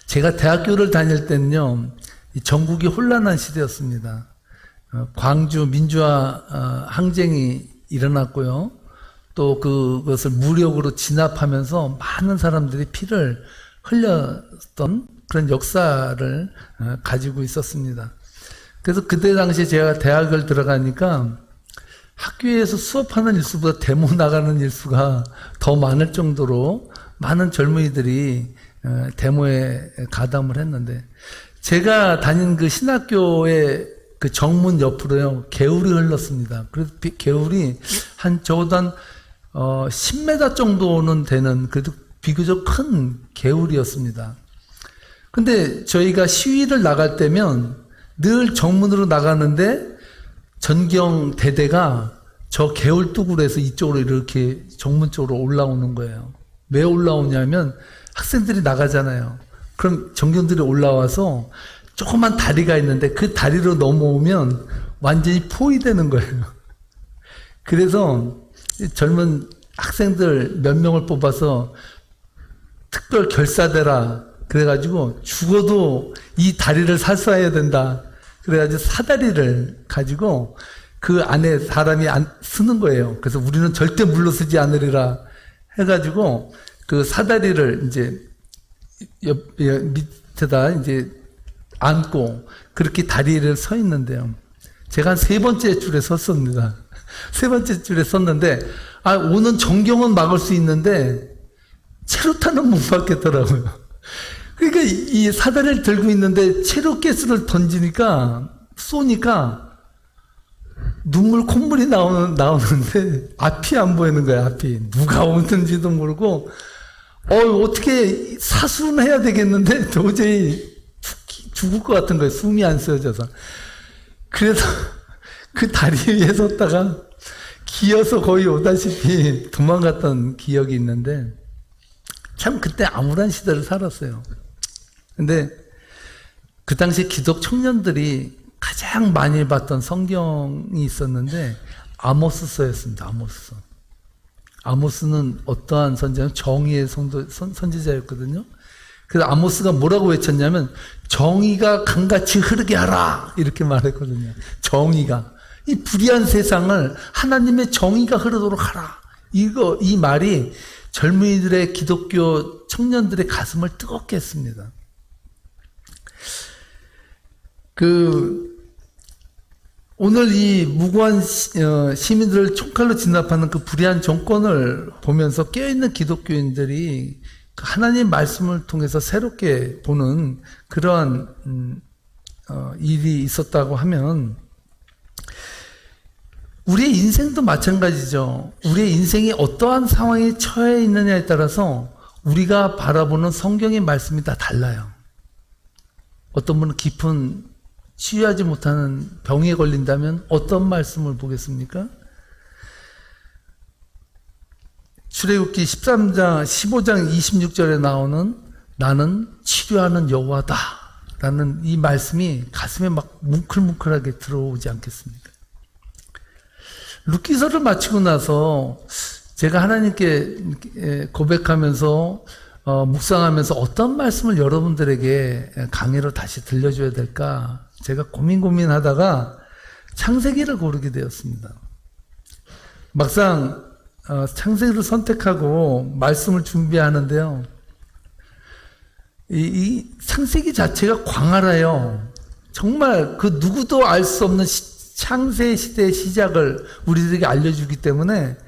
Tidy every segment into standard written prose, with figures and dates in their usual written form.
제가 대학교를 다닐 때는요, 전국이 혼란한 시대였습니다. 광주 민주화 항쟁이 일어났고요. 또 그것을 무력으로 진압하면서 많은 사람들이 피를 흘렸던 그런 역사를 가지고 있었습니다. 그래서 그때 당시에 제가 대학을 들어가니까 학교에서 수업하는 일수보다 데모 나가는 일수가 더 많을 정도로 많은 젊은이들이 데모에 가담을 했는데, 제가 다닌 그 신학교의 그 정문 옆으로요, 개울이 흘렀습니다. 그래서 개울이 적어도 한 10m 정도는 되는 그래도 비교적 큰 개울이었습니다. 근데 저희가 시위를 나갈 때면 늘 정문으로 나가는데 전경 대대가 저 개울 뚜구에서 이쪽으로 이렇게 정문 쪽으로 올라오는 거예요. 왜 올라오냐면 학생들이 나가잖아요. 그럼 전경들이 올라와서 조그만 다리가 있는데 그 다리로 넘어오면 완전히 포위되는 거예요. 그래서 젊은 학생들 몇 명을 뽑아서 특별 결사대라 그래가지고 죽어도 이 다리를 사수해야 된다. 그래가지고 사다리를 가지고 그 안에 사람이 쓰는 거예요. 그래서 우리는 절대 물러서지 않으리라 해가지고 그 사다리를 이제 밑에다 이제 안고 그렇게 다리를 서 있는데요. 제가 한 3번째 줄에 섰습니다. 3번째 줄에 섰는데, 오는 전경은 막을 수 있는데 체류탄은 못 막겠더라고요. 그러니까 이 사다리를 들고 있는데 체류가스를 던지니까, 쏘니까 눈물 콧물이 나오는데 앞이 안 보이는 거야. 앞이 누가 오는지도 모르고 어떻게 사수는 해야 되겠는데 도저히 죽을 것 같은 거예요. 숨이 안 쉬어져서. 그래서 그 다리 위에 섰다가 기어서 거의 오다시피 도망갔던 기억이 있는데, 참 그때 암울한 시대를 살았어요. 근데 그 당시 기독 청년들이 가장 많이 봤던 성경이 있었는데 아모스서였습니다. 아모스서. 아모스는 어떠한 선지자는 정의의 선지자였거든요. 그래서 아모스가 뭐라고 외쳤냐면 정의가 강같이 흐르게 하라 이렇게 말했거든요. 정의가, 이 불의한 세상을 하나님의 정의가 흐르도록 하라. 이 말이 젊은이들의 기독교 청년들의 가슴을 뜨겁게 했습니다. 오늘 이 무고한 시민들을 총칼로 진압하는 그 불의한 정권을 보면서 깨어있는 기독교인들이 하나님 말씀을 통해서 새롭게 보는 그러한 일이 있었다고 하면, 우리의 인생도 마찬가지죠. 우리의 인생이 어떠한 상황에 처해 있느냐에 따라서 우리가 바라보는 성경의 말씀이 다 달라요. 어떤 분은 깊은 치유하지 못하는 병에 걸린다면 어떤 말씀을 보겠습니까? 출애굽기 13장, 15장 26절에 나오는 나는 치료하는 여호와다 라는 이 말씀이 가슴에 막 뭉클뭉클하게 들어오지 않겠습니까? 룻기서를 마치고 나서 제가 하나님께 고백하면서 묵상하면서 어떤 말씀을 여러분들에게 강의로 다시 들려줘야 될까 제가 고민하다가 창세기를 고르게 되었습니다. 막상 창세기를 선택하고 말씀을 준비하는데요, 이 창세기 자체가 광활해요. 정말 그 누구도 알 수 없는 창세 시대의 시작을 우리들에게 알려주기 때문에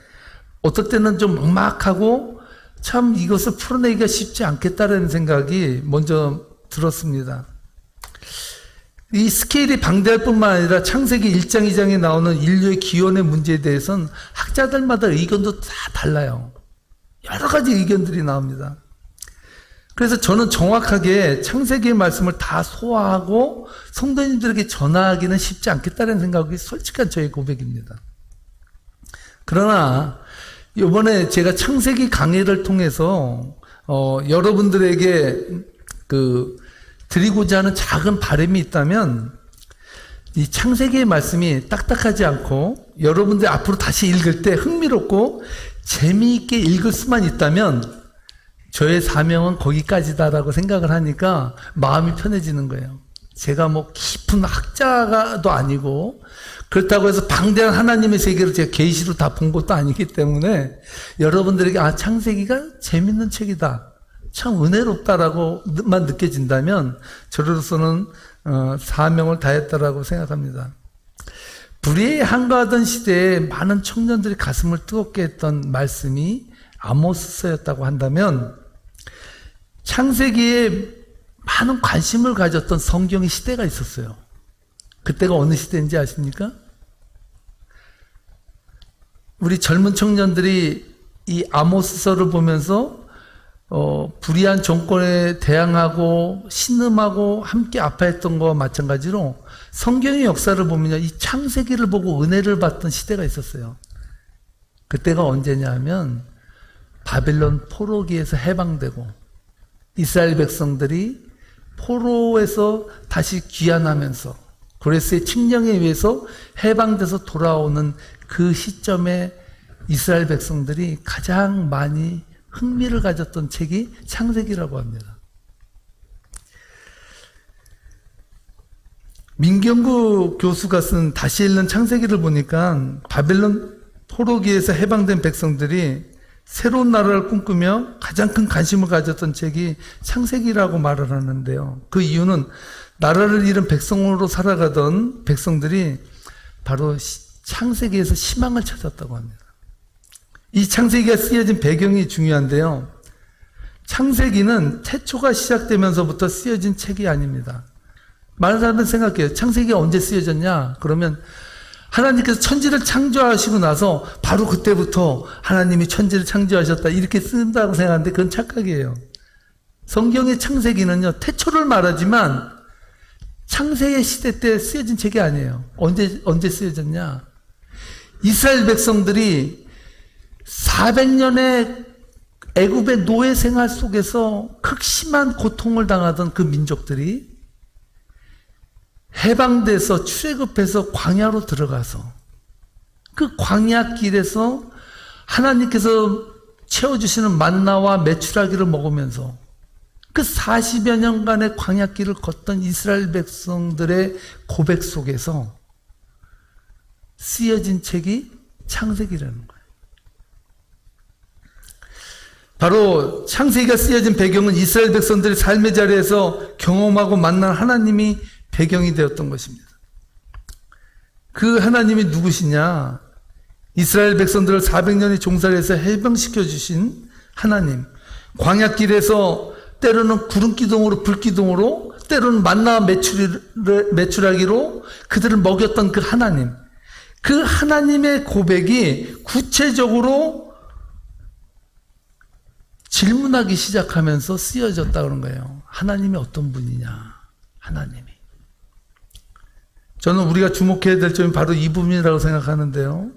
어떨 때는 좀 막막하고 참 이것을 풀어내기가 쉽지 않겠다는 생각이 먼저 들었습니다. 이 스케일이 방대할 뿐만 아니라 창세기 1장, 2장에 나오는 인류의 기원의 문제에 대해서는 학자들마다 의견도 다 달라요. 여러 가지 의견들이 나옵니다. 그래서 저는 정확하게 창세기의 말씀을 다 소화하고 성도님들에게 전하기는 쉽지 않겠다는 생각이 솔직한 저의 고백입니다. 그러나 이번에 제가 창세기 강의를 통해서 여러분들에게 드리고자 하는 작은 바람이 있다면, 이 창세기의 말씀이 딱딱하지 않고 여러분들 앞으로 다시 읽을 때 흥미롭고 재미있게 읽을 수만 있다면 저의 사명은 거기까지다라고 생각을 하니까 마음이 편해지는 거예요. 제가 뭐 깊은 학자도 아니고 그렇다고 해서 방대한 하나님의 세계를 제가 계시로 다 본 것도 아니기 때문에 여러분들에게 창세기가 재밌는 책이다, 참 은혜롭다라고만 느껴진다면 저로서는 사명을 다했다라고 생각합니다. 불의에 한가하던 시대에 많은 청년들이 가슴을 뜨겁게 했던 말씀이 아모스서였다고 한다면, 창세기에 많은 관심을 가졌던 성경의 시대가 있었어요. 그때가 어느 시대인지 아십니까? 우리 젊은 청년들이 이 아모스서를 보면서 불의한 정권에 대항하고 신음하고 함께 아파했던 것과 마찬가지로 성경의 역사를 보면 이 창세기를 보고 은혜를 받던 시대가 있었어요. 그때가 언제냐 하면 바벨론 포로기에서 해방되고 이스라엘 백성들이 포로에서 다시 귀환하면서 고레스의 칙령에 의해서 해방돼서 돌아오는 그 시점에 이스라엘 백성들이 가장 많이 흥미를 가졌던 책이 창세기라고 합니다. 민경구 교수가 쓴 다시 읽는 창세기를 보니까 바벨론 포로기에서 해방된 백성들이 새로운 나라를 꿈꾸며 가장 큰 관심을 가졌던 책이 창세기라고 말을 하는데요. 그 이유는 나라를 잃은 백성으로 살아가던 백성들이 바로 창세기에서 희망을 찾았다고 합니다. 이 창세기가 쓰여진 배경이 중요한데요. 창세기는 태초가 시작되면서부터 쓰여진 책이 아닙니다. 많은 사람들은 생각해요. 창세기가 언제 쓰여졌냐? 그러면 하나님께서 천지를 창조하시고 나서 바로 그때부터 하나님이 천지를 창조하셨다 이렇게 쓴다고 생각하는데 그건 착각이에요. 성경의 창세기는요, 태초를 말하지만 창세의 시대 때 쓰여진 책이 아니에요. 언제 쓰여졌냐? 이스라엘 백성들이 400년의 애굽의 노예 생활 속에서 극심한 고통을 당하던 그 민족들이 해방돼서 출애굽해서 광야로 들어가서 그 광야 길에서 하나님께서 채워주시는 만나와 메추라기를 먹으면서 그 40여 년간의 광야 길을 걷던 이스라엘 백성들의 고백 속에서 쓰여진 책이 창세기라는 거예요. 바로 창세기가 쓰여진 배경은 이스라엘 백성들이 삶의 자리에서 경험하고 만난 하나님이 배경이 되었던 것입니다. 그 하나님이 누구시냐? 이스라엘 백성들을 400년의 종살이에서 해방시켜 주신 하나님. 광야길에서 때로는 구름기둥으로 불기둥으로 때로는 만나와 메추라기로 그들을 먹였던 그 하나님. 그 하나님의 고백이 구체적으로 질문하기 시작하면서 쓰여졌다 그런 거예요. 하나님이 어떤 분이냐? 하나님이. 저는 우리가 주목해야 될 점이 바로 이 부분이라고 생각하는데요.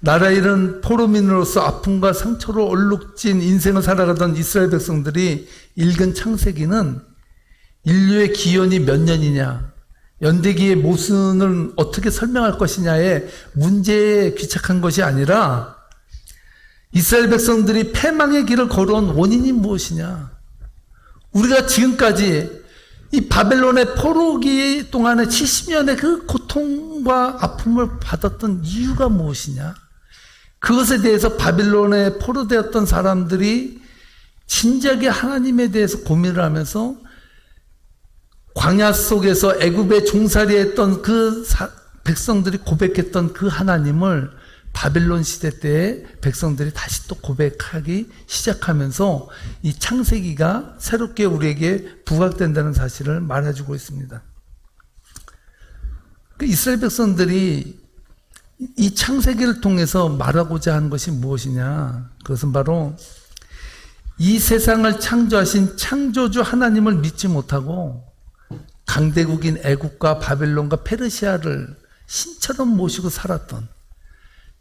나라 잃은 포로민으로서 아픔과 상처로 얼룩진 인생을 살아가던 이스라엘 백성들이 읽은 창세기는 인류의 기원이 몇 년이냐, 연대기의 모순을 어떻게 설명할 것이냐의 문제에 귀착한 것이 아니라 이스라엘 백성들이 패망의 길을 걸어온 원인이 무엇이냐, 우리가 지금까지 이 바벨론의 포로기 동안에 70년의 그 고통과 아픔을 받았던 이유가 무엇이냐, 그것에 대해서 바벨론에 포로되었던 사람들이 진지하게 하나님에 대해서 고민을 하면서 광야 속에서 애굽의 종살이 했던 그 백성들이 고백했던 그 하나님을 바벨론 시대 때에 백성들이 다시 또 고백하기 시작하면서 이 창세기가 새롭게 우리에게 부각된다는 사실을 말해주고 있습니다. 그 이스라엘 백성들이 이 창세기를 통해서 말하고자 하는 것이 무엇이냐? 그것은 바로 이 세상을 창조하신 창조주 하나님을 믿지 못하고 강대국인 애국과 바벨론과 페르시아를 신처럼 모시고 살았던,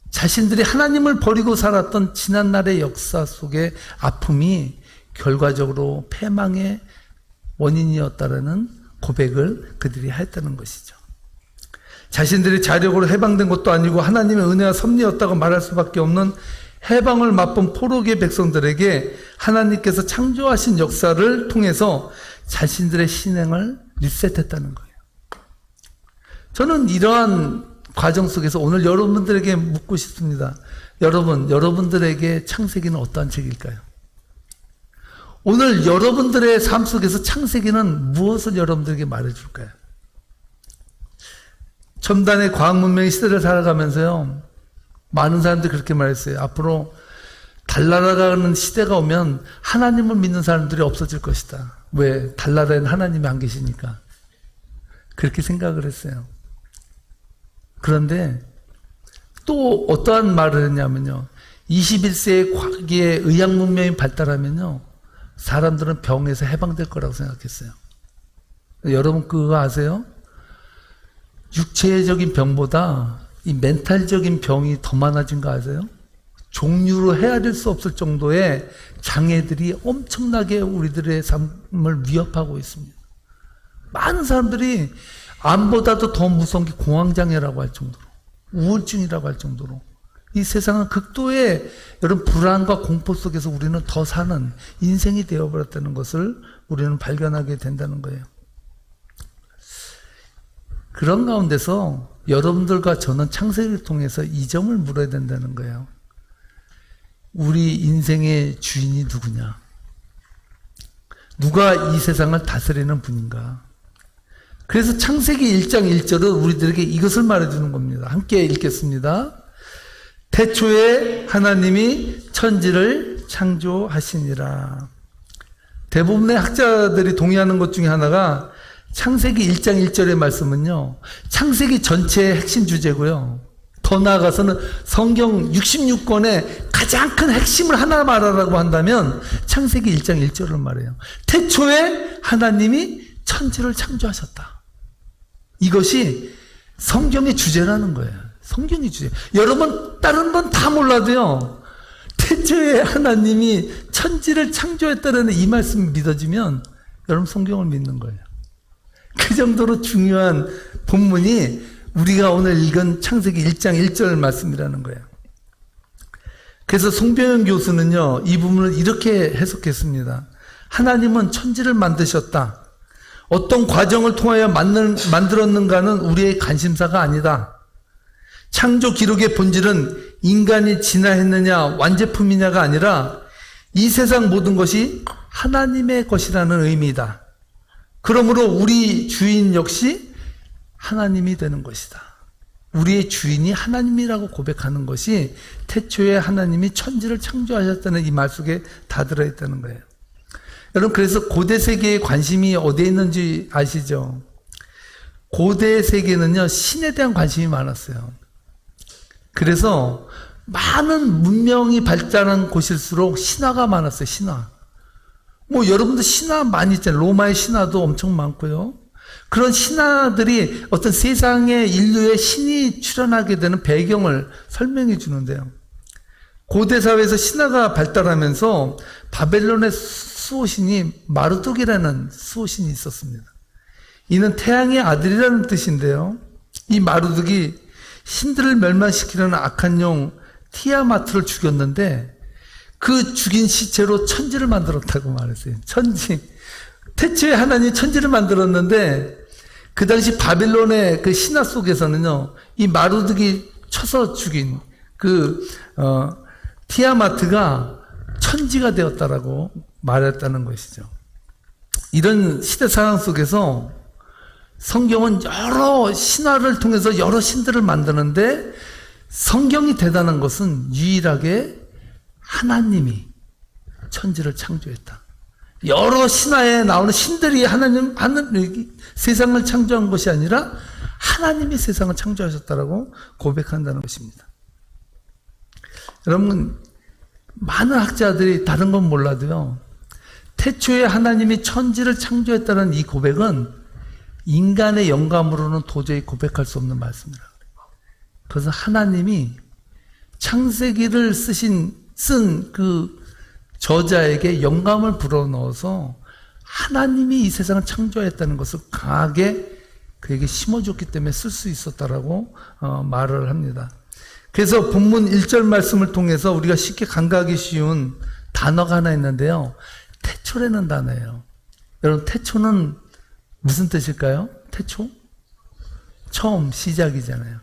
자신들이 하나님을 버리고 살았던 지난날의 역사 속의 아픔이 결과적으로 패망의 원인이었다라는 고백을 그들이 했다는 것이죠. 자신들이 자력으로 해방된 것도 아니고 하나님의 은혜와 섭리였다고 말할 수밖에 없는 해방을 맛본 포로기의 백성들에게 하나님께서 창조하신 역사를 통해서 자신들의 신앙을 리셋했다는 거예요. 저는 이러한 과정 속에서 오늘 여러분들에게 묻고 싶습니다. 여러분들에게 창세기는 어떠한 책일까요? 오늘 여러분들의 삶 속에서 창세기는 무엇을 여러분들에게 말해줄까요? 첨단의 과학문명의 시대를 살아가면서요, 많은 사람들이 그렇게 말했어요. 앞으로 달나라라는 시대가 오면 하나님을 믿는 사람들이 없어질 것이다. 왜? 달나라에는 하나님이 안 계시니까. 그렇게 생각을 했어요. 그런데 또 어떠한 말을 했냐면요, 21세의 과기의 의학 문명이 발달하면요, 사람들은 병에서 해방될 거라고 생각했어요. 여러분 그거 아세요? 육체적인 병보다 이 멘탈적인 병이 더 많아진 거 아세요? 종류로 헤아릴 수 없을 정도의 장애들이 엄청나게 우리들의 삶을 위협하고 있습니다. 많은 사람들이 암보다도 더 무서운 게 공황장애라고 할 정도로, 우울증이라고 할 정도로, 이 세상은 극도의 여러분 불안과 공포 속에서 우리는 더 사는 인생이 되어버렸다는 것을 우리는 발견하게 된다는 거예요. 그런 가운데서 여러분들과 저는 창세기를 통해서 이 점을 물어야 된다는 거예요. 우리 인생의 주인이 누구냐? 누가 이 세상을 다스리는 분인가? 그래서 창세기 1장 1절은 우리들에게 이것을 말해주는 겁니다. 함께 읽겠습니다. 태초에 하나님이 천지를 창조하시니라. 대부분의 학자들이 동의하는 것 중에 하나가 창세기 1장 1절의 말씀은요, 창세기 전체의 핵심 주제고요. 더 나아가서는 성경 66권의 가장 큰 핵심을 하나 말하라고 한다면 창세기 1장 1절을 말해요. 태초에 하나님이 천지를 창조하셨다. 이것이 성경의 주제라는 거예요. 성경의 주제. 여러분 다른 건 다 몰라도요, 태초에 하나님이 천지를 창조했다는 이 말씀이 믿어지면 여러분 성경을 믿는 거예요. 그 정도로 중요한 본문이 우리가 오늘 읽은 창세기 1장 1절 말씀이라는 거예요. 그래서 송병현 교수는요, 이 부분을 이렇게 해석했습니다. 하나님은 천지를 만드셨다. 어떤 과정을 통하여 만들었는가는 우리의 관심사가 아니다. 창조 기록의 본질은 인간이 진화했느냐 완제품이냐가 아니라 이 세상 모든 것이 하나님의 것이라는 의미이다. 그러므로 우리 주인 역시 하나님이 되는 것이다. 우리의 주인이 하나님이라고 고백하는 것이 태초에 하나님이 천지를 창조하셨다는 이 말 속에 다 들어있다는 거예요. 여러분, 그래서 고대 세계의 관심이 어디에 있는지 아시죠? 고대 세계는요, 신에 대한 관심이 많았어요. 그래서 많은 문명이 발달한 곳일수록 신화가 많았어요. 신화. 뭐 여러분들 신화 많이 있잖아요. 로마의 신화도 엄청 많고요. 그런 신화들이 어떤 세상에 인류의 신이 출현하게 되는 배경을 설명해 주는데요. 고대 사회에서 신화가 발달하면서 바벨론의 수호신이 마르둑이라는 수호신이 있었습니다. 이는 태양의 아들이라는 뜻인데요. 이 마르둑이 신들을 멸망시키려는 악한 용 티아마트를 죽였는데 그 죽인 시체로 천지를 만들었다고 말했어요. 천지. 태초에 하나님이 천지를 만들었는데 그 당시 바빌론의 그 신화 속에서는요, 이 마르둑이 쳐서 죽인 그 티아마트가 천지가 되었다라고 말했다는 것이죠. 이런 시대 상황 속에서 성경은 여러 신화를 통해서 여러 신들을 만드는데 성경이 대단한 것은 유일하게 하나님이 천지를 창조했다. 여러 신화에 나오는 신들이 하나님 세상을 창조한 것이 아니라 하나님이 세상을 창조하셨다라고 고백한다는 것입니다. 여러분, 많은 학자들이 다른 건 몰라도요, 태초에 하나님이 천지를 창조했다는 이 고백은 인간의 영감으로는 도저히 고백할 수 없는 말씀이라고 해요. 그래서 하나님이 창세기를 쓴 그 저자에게 영감을 불어넣어서 하나님이 이 세상을 창조했다는 것을 강하게 그에게 심어줬기 때문에 쓸 수 있었다라고 말을 합니다. 그래서 본문 1절 말씀을 통해서 우리가 쉽게 감각하기 쉬운 단어가 하나 있는데요. 태초라는 단어예요. 여러분, 태초는 무슨 뜻일까요? 태초? 처음, 시작이잖아요.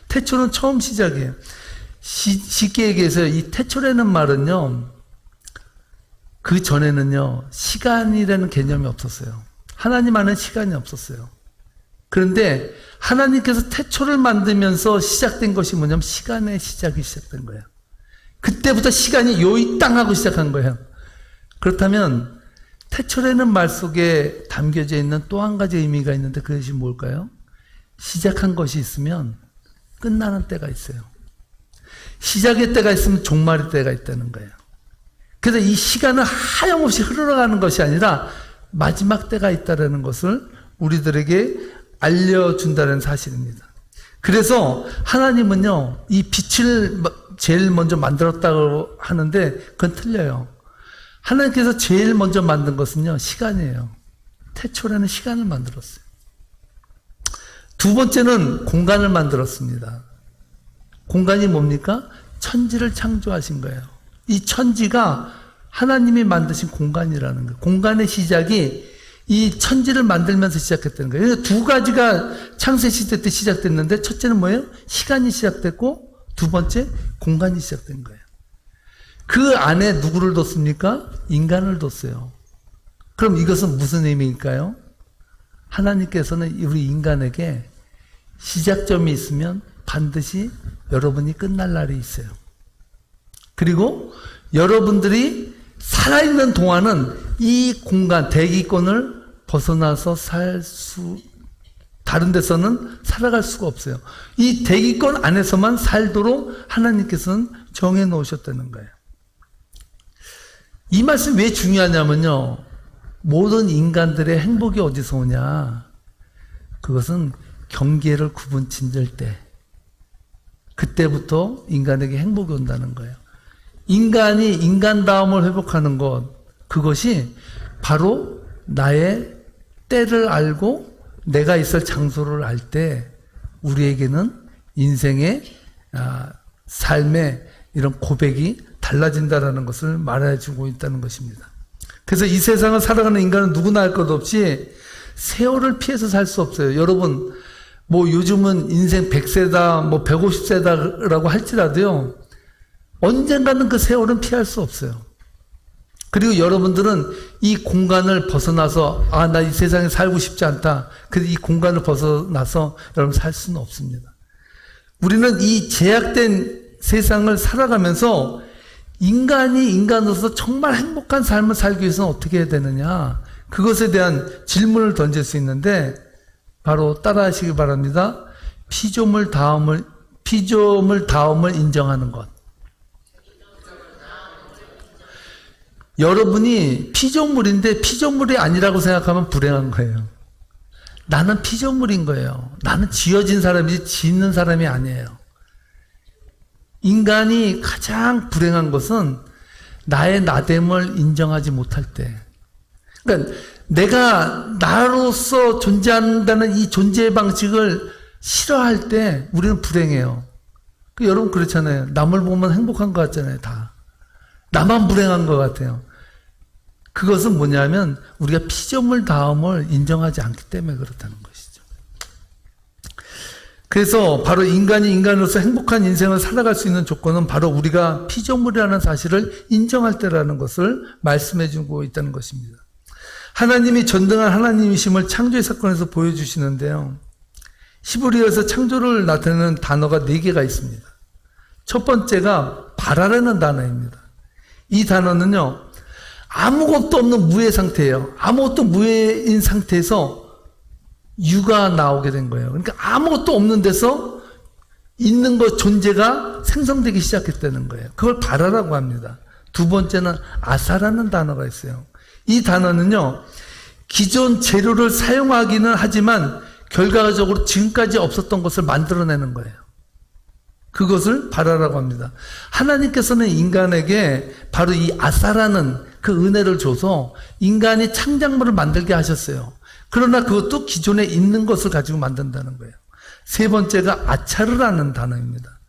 태초는 처음, 시작이에요. 쉽게 얘기해서 이 태초라는 말은요, 그 전에는요, 시간이라는 개념이 없었어요. 하나님 안에 시간이 없었어요. 그런데 하나님께서 태초를 만들면서 시작된 것이 뭐냐면 시간의 시작이 시작된 거예요. 그때부터 시간이 요이 땅 하고 시작한 거예요. 그렇다면 태초라는 말 속에 담겨져 있는 또 한 가지 의미가 있는데 그것이 뭘까요? 시작한 것이 있으면 끝나는 때가 있어요. 시작의 때가 있으면 종말의 때가 있다는 거예요. 그래서 이 시간은 하염없이 흘러가는 것이 아니라 마지막 때가 있다는 것을 우리들에게 알려준다는 사실입니다. 그래서 하나님은요, 이 빛을 제일 먼저 만들었다고 하는데 그건 틀려요. 하나님께서 제일 먼저 만든 것은요, 시간이에요. 태초라는 시간을 만들었어요. 두 번째는 공간을 만들었습니다. 공간이 뭡니까? 천지를 창조하신 거예요. 이 천지가 하나님이 만드신 공간이라는 거예요. 공간의 시작이 이 천지를 만들면서 시작했다는 거예요. 그래서 두 가지가 창세 시대 때 시작됐는데 첫째는 뭐예요? 시간이 시작됐고 두 번째 공간이 시작된 거예요. 그 안에 누구를 뒀습니까? 인간을 뒀어요. 그럼 이것은 무슨 의미일까요? 하나님께서는 우리 인간에게 시작점이 있으면 반드시 여러분이 끝날 날이 있어요. 그리고 여러분들이 살아있는 동안은 이 공간, 대기권을 벗어나서 다른 데서는 살아갈 수가 없어요. 이 대기권 안에서만 살도록 하나님께서는 정해 놓으셨다는 거예요. 이 말씀이 왜 중요하냐면요. 모든 인간들의 행복이 어디서 오냐. 그것은 경계를 구분 짓을 때. 그때부터 인간에게 행복이 온다는 거예요. 인간이 인간다움을 회복하는 것, 그것이 바로 나의 때를 알고 내가 있을 장소를 알 때 우리에게는 인생의 삶의 이런 고백이 달라진다는 것을 말해주고 있다는 것입니다. 그래서 이 세상을 살아가는 인간은 누구나 할 것 없이 세월을 피해서 살 수 없어요. 여러분, 뭐 요즘은 인생 100세다, 뭐 150세다라고 할지라도요, 언젠가는 그 세월은 피할 수 없어요. 그리고 여러분들은 이 공간을 벗어나서 나 이 세상에 살고 싶지 않다. 그래서 이 공간을 벗어나서 여러분 살 수는 없습니다. 우리는 이 제약된 세상을 살아가면서 인간이 인간으로서 정말 행복한 삶을 살기 위해서는 어떻게 해야 되느냐. 그것에 대한 질문을 던질 수 있는데 바로 따라하시기 바랍니다. 피조물 다음을 인정하는 것. 여러분이 피조물인데 피조물이 아니라고 생각하면 불행한 거예요. 나는 피조물인 거예요. 나는 지어진 사람이지 짓는 사람이 아니에요. 인간이 가장 불행한 것은 나의 나됨을 인정하지 못할 때. 그러니까 내가 나로서 존재한다는 이 존재의 방식을 싫어할 때 우리는 불행해요. 여러분 그렇잖아요. 남을 보면 행복한 것 같잖아요. 다. 나만 불행한 것 같아요. 그것은 뭐냐면 우리가 피조물 다음을 인정하지 않기 때문에 그렇다는 것이죠. 그래서 바로 인간이 인간으로서 행복한 인생을 살아갈 수 있는 조건은 바로 우리가 피조물이라는 사실을 인정할 때라는 것을 말씀해 주고 있다는 것입니다. 하나님이 전등한 하나님이심을 창조의 사건에서 보여주시는데요. 히브리어에서 창조를 나타내는 단어가 4개가 있습니다. 첫 번째가 바라라는 단어입니다. 이 단어는요, 아무것도 없는 무의 상태예요. 아무것도 무인 상태에서 유가 나오게 된 거예요. 그러니까 아무것도 없는 데서 있는 것 존재가 생성되기 시작했다는 거예요. 그걸 바라라고 합니다. 두 번째는 아사라는 단어가 있어요. 이 단어는요, 기존 재료를 사용하기는 하지만 결과적으로 지금까지 없었던 것을 만들어내는 거예요. 그것을 바라라고 합니다. 하나님께서는 인간에게 바로 이 아사라는 그 은혜를 줘서 인간이 창작물을 만들게 하셨어요. 그러나 그것도 기존에 있는 것을 가지고 만든다는 거예요. 세 번째가 아차르라는 단어입니다.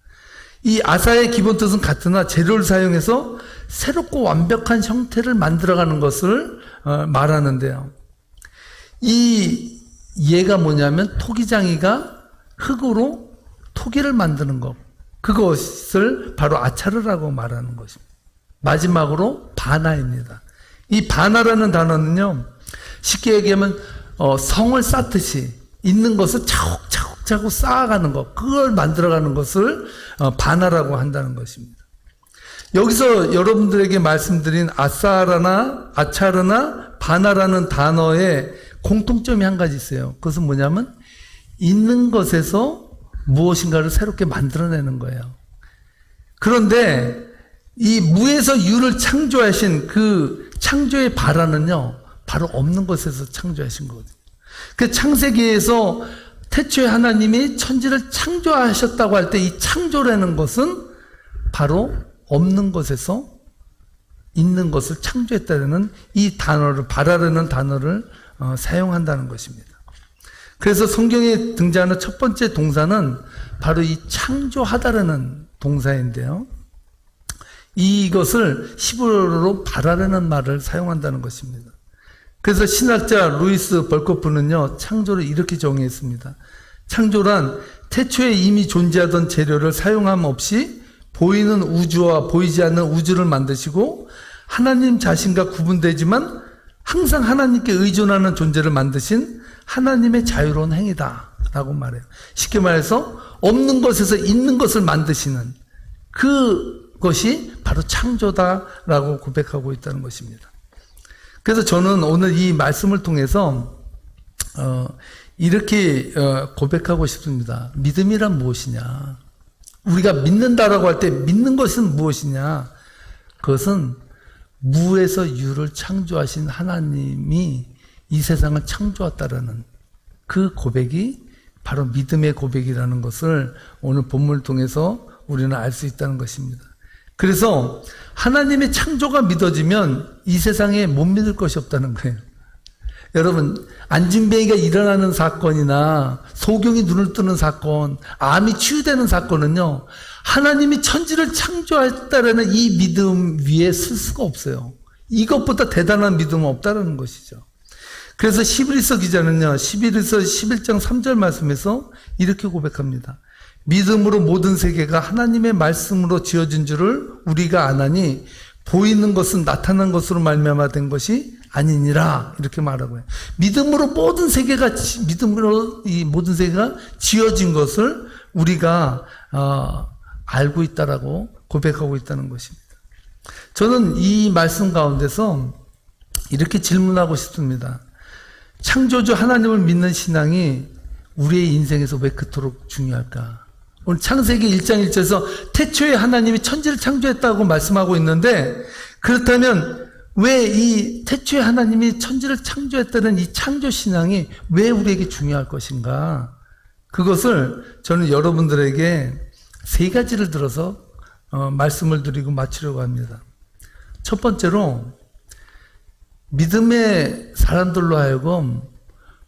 이 아사의 기본 뜻은 같으나 재료를 사용해서 새롭고 완벽한 형태를 만들어가는 것을 말하는데요. 이 예가 뭐냐면 토기장이가 흙으로 토기를 만드는 것, 그것을 바로 아차르라고 말하는 것입니다. 마지막으로 바나입니다. 이 바나라는 단어는요, 쉽게 얘기하면 성을 쌓듯이 있는 것을 차곡차곡 쌓아가는 것, 그걸 만들어가는 것을 바나라고 한다는 것입니다. 여기서 여러분들에게 말씀드린 아사라나 아차르나 바나라는 단어에 공통점이 한 가지 있어요. 그것은 뭐냐면 있는 것에서 무엇인가를 새롭게 만들어내는 거예요. 그런데 이 무에서 유를 창조하신 그 창조의 바라는요, 바로 없는 것에서 창조하신 거거든요. 그 창세기에서 태초에 하나님이 천지를 창조하셨다고 할 때 이 창조라는 것은 바로 없는 것에서 있는 것을 창조했다는 이 단어를, 바라라는 단어를 사용한다는 것입니다. 그래서 성경에 등장하는 첫 번째 동사는 바로 이 창조하다라는 동사인데요. 이것을 히브리어로 바라라는 말을 사용한다는 것입니다. 그래서 신학자 루이스 벌코프는요, 창조를 이렇게 정의했습니다. 창조란 태초에 이미 존재하던 재료를 사용함 없이 보이는 우주와 보이지 않는 우주를 만드시고 하나님 자신과 구분되지만 항상 하나님께 의존하는 존재를 만드신 하나님의 자유로운 행위다 라고 말해요. 쉽게 말해서 없는 것에서 있는 것을 만드시는 그것이 바로 창조다라고 고백하고 있다는 것입니다. 그래서 저는 오늘 이 말씀을 통해서 이렇게 고백하고 싶습니다. 믿음이란 무엇이냐? 우리가 믿는다라고 할 때 믿는 것은 무엇이냐? 그것은 무에서 유를 창조하신 하나님이 이 세상을 창조했다라는 그 고백이 바로 믿음의 고백이라는 것을 오늘 본문을 통해서 우리는 알 수 있다는 것입니다. 그래서 하나님의 창조가 믿어지면 이 세상에 못 믿을 것이 없다는 거예요. 여러분, 안진뱅이가 일어나는 사건이나 소경이 눈을 뜨는 사건, 암이 치유되는 사건은요, 하나님이 천지를 창조했다라는 이 믿음 위에 쓸 수가 없어요. 이것보다 대단한 믿음은 없다는 것이죠. 그래서 히브리서 기자는요, 히브리서 11장 3절 말씀에서 이렇게 고백합니다. 믿음으로 모든 세계가 하나님의 말씀으로 지어진 줄을 우리가 아나니 보이는 것은 나타난 것으로 말미암아 된 것이 아니니라, 이렇게 말하고 해요. 믿음으로 모든 세계가 지어진 것을 우리가 알고 있다라고 고백하고 있다는 것입니다. 저는 이 말씀 가운데서 이렇게 질문하고 싶습니다. 창조주 하나님을 믿는 신앙이 우리의 인생에서 왜 그토록 중요할까? 오늘 창세기 1장 1절에서 태초에 하나님이 천지를 창조했다고 말씀하고 있는데, 그렇다면 왜 이 태초에 하나님이 천지를 창조했다는 이 창조 신앙이 왜 우리에게 중요할 것인가? 그것을 저는 여러분들에게 세 가지를 들어서 말씀을 드리고 마치려고 합니다. 첫 번째로, 믿음의 사람들로 하여금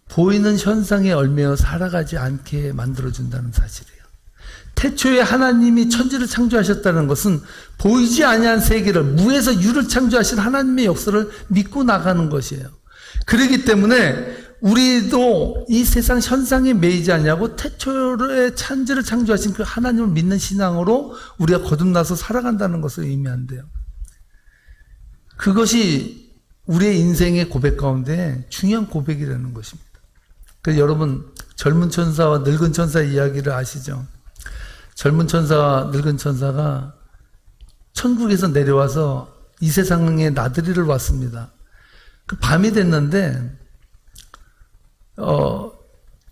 보이는 현상에 얽매여 살아가지 않게 만들어준다는 사실이에요. 태초에 하나님이 천지를 창조하셨다는 것은 보이지 아니한 세계를, 무에서 유를 창조하신 하나님의 역사를 믿고 나가는 것이에요. 그렇기 때문에 우리도 이 세상 현상에 매이지 않냐고 태초에 천지를 창조하신 그 하나님을 믿는 신앙으로 우리가 거듭나서 살아간다는 것을 의미한대요. 그것이 우리의 인생의 고백 가운데 중요한 고백이라는 것입니다. 그래서 여러분, 젊은 천사와 늙은 천사 이야기를 아시죠? 젊은 천사와 늙은 천사가 천국에서 내려와서 이 세상에 나들이를 왔습니다. 그 밤이 됐는데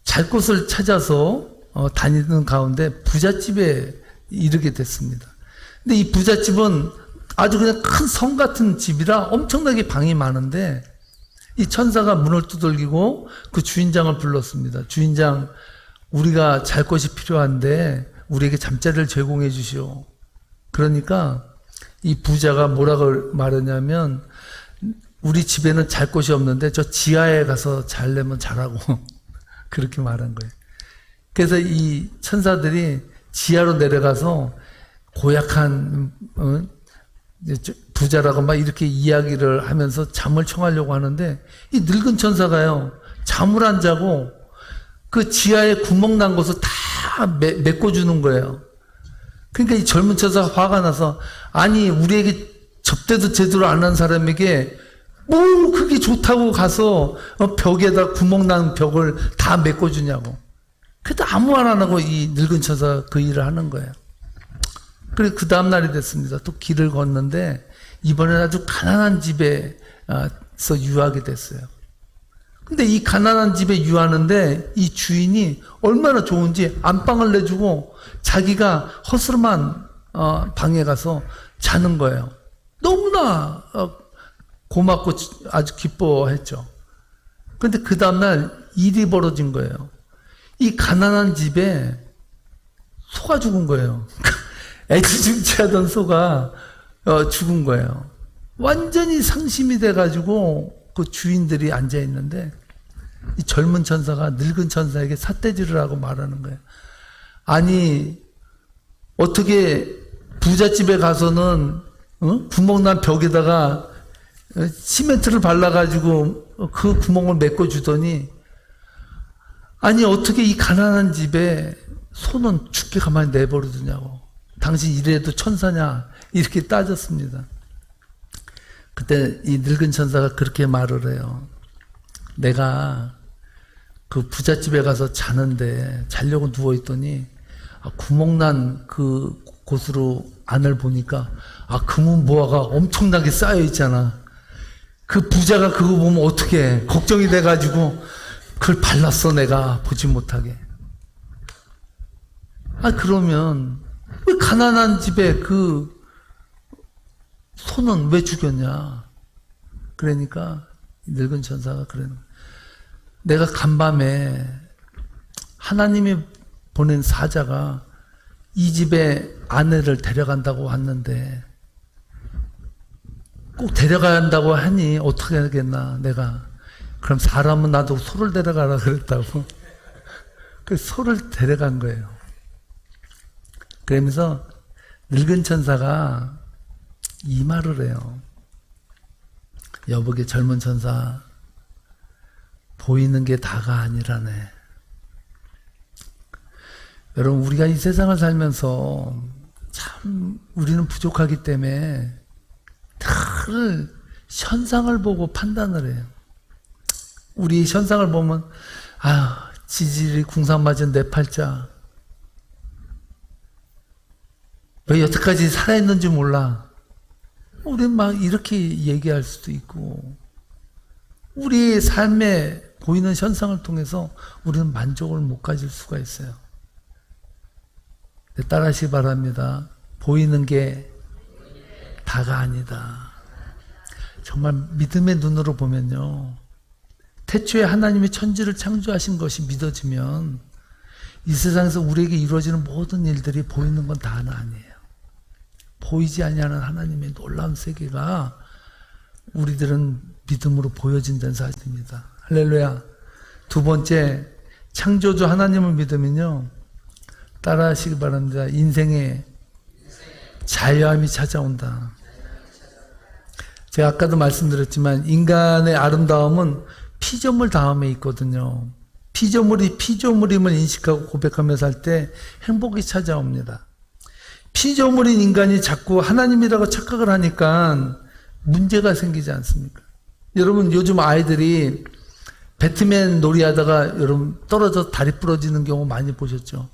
잘 곳을 찾아서 다니는 가운데 부잣집에 이르게 됐습니다. 근데 이 부잣집은 아주 그냥 큰 성 같은 집이라 엄청나게 방이 많은데, 이 천사가 문을 두들기고 그 주인장을 불렀습니다. 주인장, 우리가 잘 곳이 필요한데 우리에게 잠자리를 제공해 주시오. 그러니까 이 부자가 뭐라고 말하냐면, 우리 집에는 잘 곳이 없는데 저 지하에 가서 잘려면 잘하고 그렇게 말한 거예요. 그래서 이 천사들이 지하로 내려가서 고약한 부자라고 막 이렇게 이야기를 하면서 잠을 청하려고 하는데 이 늙은 천사가요 잠을 안 자고 그 지하에 구멍 난 곳을 다 메꿔주는 거예요. 그러니까 이 젊은 천사가 화가 나서 아니 우리에게 접대도 제대로 안 한 사람에게 뭐 그게 좋다고 가서 벽에다 구멍 난 벽을 다 메꿔주냐고. 그래도 아무 말 안 하고 이 늙은 천사가 그 일을 하는 거예요. 그래 그 다음 날이 됐습니다. 또 길을 걷는데 이번엔 아주 가난한 집에서 유하게 됐어요. 근데 이 가난한 집에 유하는데 이 주인이 얼마나 좋은지 안방을 내주고 자기가 허스름한 방에 가서 자는 거예요. 너무나 고맙고 아주 기뻐했죠. 근데 그 다음날 일이 벌어진 거예요. 이 가난한 집에 소가 죽은 거예요. 애지중지하던 소가 죽은 거예요. 완전히 상심이 돼가지고 그 주인들이 앉아있는데 이 젊은 천사가 늙은 천사에게 삿대질을 하고 말하는 거예요. 아니 어떻게 부잣집에 가서는 구멍난 벽에다가 시멘트를 발라가지고 그 구멍을 메꿔주더니 아니 어떻게 이 가난한 집에 소는 죽게 가만히 내버려두냐고. 당신 이래도 천사냐 이렇게 따졌습니다. 그때 이 늙은 천사가 그렇게 말을 해요. 내가 그 부잣집에 가서 자려고 누워있더니 구멍난 그 곳으로 안을 보니까 금은보화가 엄청나게 쌓여 있잖아. 그 부자가 그거 보면 어떡해. 걱정이 돼가지고 그걸 발랐어. 내가 보지 못하게. 그러면 왜 가난한 집에 그 소는 왜 죽였냐. 그러니까 늙은 천사가 그러는 거야. 내가 간밤에 하나님이 보낸 사자가 이 집에 아내를 데려간다고 왔는데 꼭 데려간다고 하니 어떻게 하겠나 내가. 그럼 사람은 놔두고 소를 데려가라 그랬다고. 그 소를 데려간 거예요. 그러면서 늙은 천사가 이 말을 해요. 여보게 젊은 천사, 보이는 게 다가 아니라네. 여러분 우리가 이 세상을 살면서 참 우리는 부족하기 때문에 늘 현상을 보고 판단을 해요. 우리 현상을 보면 지질이 궁상 맞은 내 팔자 왜 여태까지 살아있는지 몰라. 우리는 막 이렇게 얘기할 수도 있고 우리의 삶에 보이는 현상을 통해서 우리는 만족을 못 가질 수가 있어요. 따라하시기 바랍니다. 보이는 게 다가 아니다. 정말 믿음의 눈으로 보면요. 태초에 하나님이 천지를 창조하신 것이 믿어지면 이 세상에서 우리에게 이루어지는 모든 일들이 보이는 건 다는 아니에요. 보이지 아니하는 하나님의 놀라운 세계가 우리들은 믿음으로 보여진다는 사실입니다. 할렐루야. 두 번째, 창조주 하나님을 믿으면요. 따라하시기 바랍니다. 인생에 자유함이 찾아온다. 제가 아까도 말씀드렸지만 인간의 아름다움은 피조물 다음에 있거든요. 피조물임을 인식하고 고백하면서 할 때 행복이 찾아옵니다. 피조물인 인간이 자꾸 하나님이라고 착각을 하니까 문제가 생기지 않습니까? 여러분 요즘 아이들이 배트맨 놀이하다가 여러분 떨어져 다리 부러지는 경우 많이 보셨죠?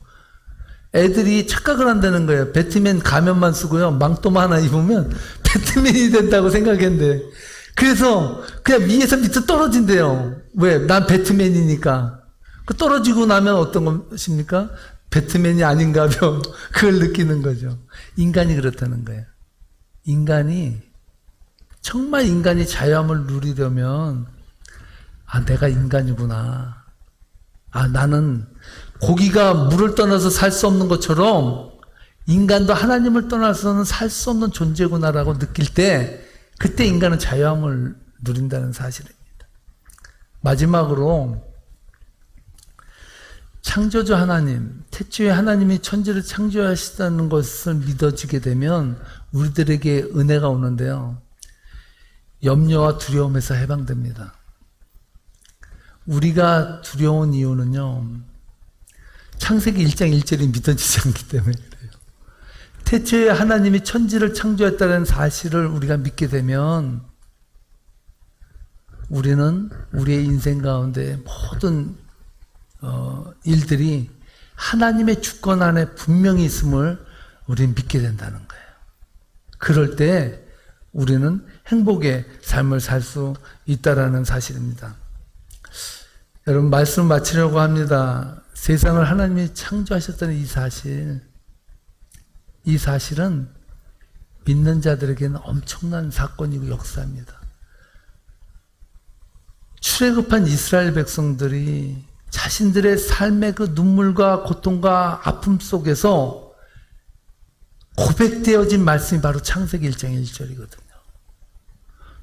애들이 착각을 한다는 거예요. 배트맨 가면만 쓰고요. 망토만 하나 입으면 배트맨이 된다고 생각했는데 그래서 그냥 위에서 밑으로 떨어진대요. 왜? 난 배트맨이니까. 그 떨어지고 나면 어떤 것입니까? 배트맨이 아닌가며 그걸 느끼는 거죠. 인간이 그렇다는 거예요. 정말 인간이 자유함을 누리려면 내가 인간이구나. 나는 고기가 물을 떠나서 살 수 없는 것처럼 인간도 하나님을 떠나서는 살 수 없는 존재구나라고 느낄 때 그때 인간은 자유함을 누린다는 사실입니다. 마지막으로 창조주 하나님, 태초에 하나님이 천지를 창조하시다는 것을 믿어지게 되면 우리들에게 은혜가 오는데요. 염려와 두려움에서 해방됩니다. 우리가 두려운 이유는요, 창세기 1장 1절이 믿어지지 않기 때문에 그래요. 태초에 하나님이 천지를 창조했다는 사실을 우리가 믿게 되면 우리는 우리의 인생 가운데 모든 일들이 하나님의 주권 안에 분명히 있음을 우리는 믿게 된다는 거예요. 그럴 때 우리는 행복의 삶을 살 수 있다라는 사실입니다. 여러분, 말씀 마치려고 합니다. 세상을 하나님이 창조하셨다는 이 사실은 믿는 자들에게는 엄청난 사건이고 역사입니다. 출애굽한 이스라엘 백성들이 자신들의 삶의 그 눈물과 고통과 아픔 속에서 고백되어진 말씀이 바로 창세기 1장 1절이거든요.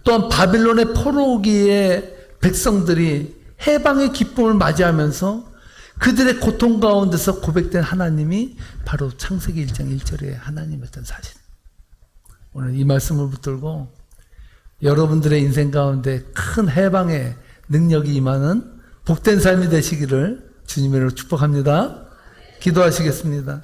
또한 바빌론의 포로기에 백성들이 해방의 기쁨을 맞이하면서 그들의 고통 가운데서 고백된 하나님이 바로 창세기 1장 1절의 하나님이었던 사실. 오늘 이 말씀을 붙들고 여러분들의 인생 가운데 큰 해방의 능력이 임하는 복된 삶이 되시기를 주님으로 축복합니다. 기도하시겠습니다.